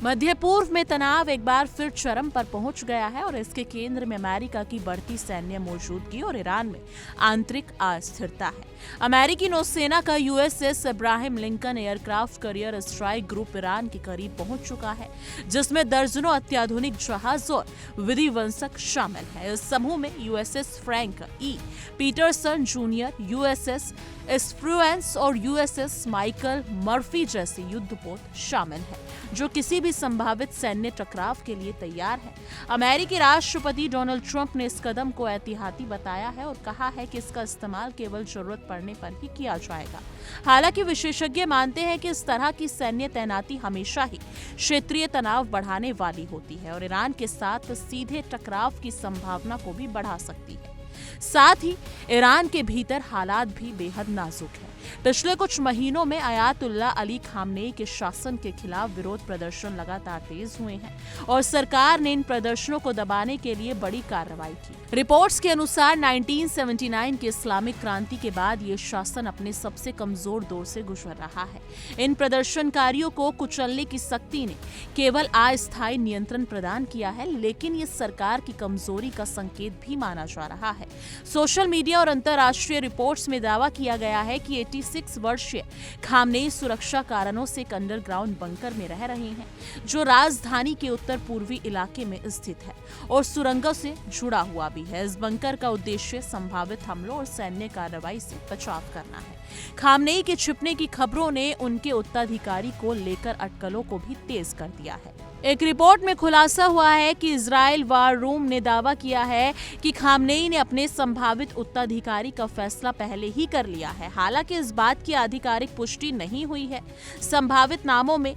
मध्य पूर्व में तनाव एक बार फिर चरम पर पहुंच गया है और इसके केंद्र में अमेरिका की बढ़ती सैन्य मौजूदगी और ईरान में आंतरिक अस्थिरता है। अमेरिकी नौसेना का USS Ibrahim Lincoln aircraft carrier strike group Iran के करीब पहुंच चुका है, जिसमें दर्जनों अत्याधुनिक जहाज और विध्वंसक शामिल है। इस समूह में USS Frank E Petersen junior, USS Spruance और यूएसएस माइकल मर्फी जैसे युद्धपोत शामिल है, जो किसी भी संभावित सैन्य टकराव के लिए तैयार है। अमेरिकी राष्ट्रपति डोनाल्ड ट्रंप ने इस कदम को एहतियाती बताया है और कहा है कि इसका इस्तेमाल केवल जरूरत पड़ने पर ही किया जाएगा। हालांकि विशेषज्ञ मानते हैं कि इस तरह की सैन्य तैनाती हमेशा ही क्षेत्रीय तनाव बढ़ाने वाली होती है और ईरान के साथ सीधे टकराव की संभावना को भी बढ़ा सकती है। साथ ही ईरान के भीतर हालात भी बेहद नाजुक है। पिछले कुछ महीनों में अयातुल्ला अली खामनेई के शासन के खिलाफ विरोध प्रदर्शन लगातार तेज हुए हैं और सरकार ने इन प्रदर्शनों को दबाने के लिए बड़ी कार्रवाई की। रिपोर्ट्स के अनुसार 1979 की इस्लामिक क्रांति के बाद ये शासन अपने सबसे कमजोर दौर से गुजर रहा है। इन प्रदर्शनकारियों को कुचलने की शक्ति ने केवल अस्थायी नियंत्रण प्रदान किया है, लेकिन ये सरकार की कमजोरी का संकेत भी माना जा रहा है। सोशल मीडिया और अंतर्राष्ट्रीय रिपोर्ट्स में दावा किया गया है कि 86 वर्षीय खामनेई सुरक्षा कारणों से एक अंडरग्राउंड बंकर में रह रहे हैं, जो राजधानी के उत्तर पूर्वी इलाके में स्थित है और सुरंगों से जुड़ा हुआ भी है। इस बंकर का उद्देश्य संभावित हमलों और सैन्य कार्रवाई से बचाव करना है। खामनेई के छिपने की खबरों ने उनके उत्तराधिकारी को लेकर अटकलों को भी तेज कर दिया है। एक रिपोर्ट में खुलासा हुआ है कि इजराइल वार रूम ने दावा किया है कि खामनेई ने अपने संभावित उत्तराधिकारी का फैसला पहले ही कर लिया है। हालांकि इस बात की आधिकारिक पुष्टि नहीं हुई है। संभावित नामों में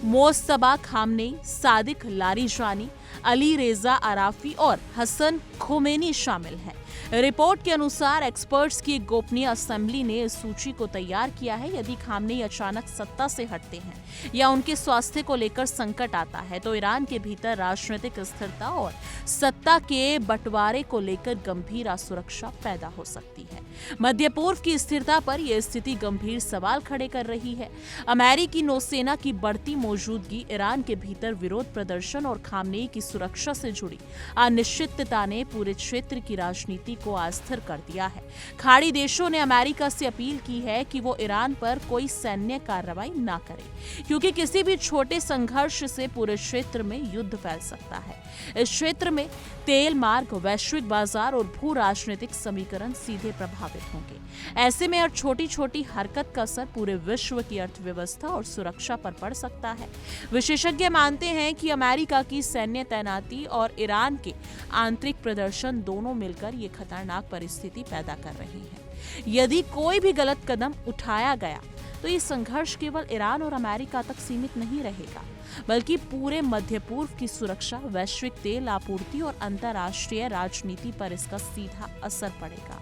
मोस्तबा खामनेई, सादिक लारिजानी, अली रेजा अराफी और हसन खोमेनी शामिल हैं। रिपोर्ट के अनुसार एक्सपर्ट्स की एक गोपनीय असेंबली ने इस सूची को तैयार किया है। यदि खामनेई अचानक सत्ता से हटते हैं या उनके स्वास्थ्य को लेकर संकट आता है तो ईरान के भीतर राजनीतिक स्थिरता और सत्ता के बंटवारे को लेकर गंभीर असुरक्षा पैदा हो सकती है। मध्य पूर्व की स्थिरता पर यह स्थिति गंभीर सवाल खड़े कर रही है। अमेरिकी नौसेना की बढ़ती मौजूदगी, ईरान के भीतर विरोध प्रदर्शन और खामनेई की सुरक्षा से जुड़ी अनिश्चितता ने पूरे क्षेत्र की राजनीति को अस्थिर कर दिया है। खाड़ी देशों ने अमेरिका से अपील की है कि वो ईरान पर कोई सैन्य कार्रवाई ना करे, क्योंकि किसी भी छोटे संघर्ष से पूरे क्षेत्र में युद्ध फैल सकता है। इस क्षेत्र में तेल मार्ग, वैश्विक बाजार और भू राजनीतिक समीकरण सीधे प्रभावित होंगे। ऐसे में हर छोटी छोटी हरकत का असर पूरे विश्व की अर्थव्यवस्था और सुरक्षा पर पड़ सकता है। विशेषज्ञ मानते हैं कि अमेरिका की सैन्य तैनाती और ईरान के आंतरिक प्रदर्शन दोनों मिलकर ये खतरनाक परिस्थिति पैदा कर रही है। यदि कोई भी गलत कदम उठाया गया तो ये संघर्ष केवल ईरान और अमेरिका तक सीमित नहीं रहेगा, बल्कि पूरे मध्य पूर्व की सुरक्षा, वैश्विक तेल आपूर्ति और अंतर्राष्ट्रीय राजनीति पर इसका सीधा असर पड़ेगा।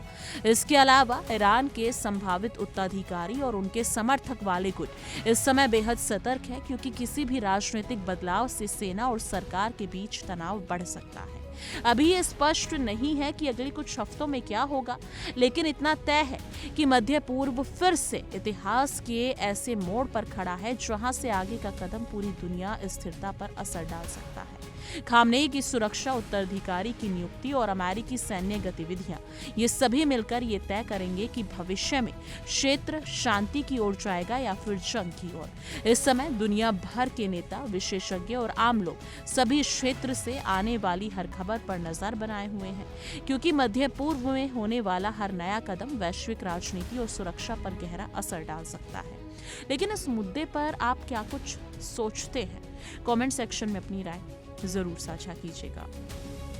इसके अलावा ईरान के संभावित उत्तराधिकारी और उनके समर्थक वाले गुट इस समय बेहद सतर्क है, क्योंकि किसी भी राजनीतिक बदलाव से सेना और सरकार के बीच तनाव बढ़ सकता है। अभी ये स्पष्ट नहीं है कि अगले कुछ हफ्तों में क्या होगा, लेकिन इतना तय है कि मध्य पूर्व फिर से इतिहास के ऐसे मोड़ पर खड़ा है जहां से आगे का कदम पूरी दुनिया स्थिरता पर असर डाल सकता है। खामनेई की सुरक्षा, उत्तराधिकारी की नियुक्ति और अमेरिकी सैन्य गतिविधियां, ये सभी मिलकर ये तय करेंगे कि भविष्य में क्षेत्र शांति की ओर जाएगा या फिर जंग की ओर। इस समय दुनिया भर के नेता, विशेषज्ञ और आम लोग सभी क्षेत्र से आने वाली हर खबर पर नजर बनाए हुए हैं, क्योंकि मध्य पूर्व में होने वाला हर नया कदम वैश्विक राजनीति और सुरक्षा पर गहरा असर डाल सकता है। लेकिन इस मुद्दे पर आप क्या कुछ सोचते हैं? कमेंट सेक्शन में अपनी राय जरूर साझा कीजिएगा।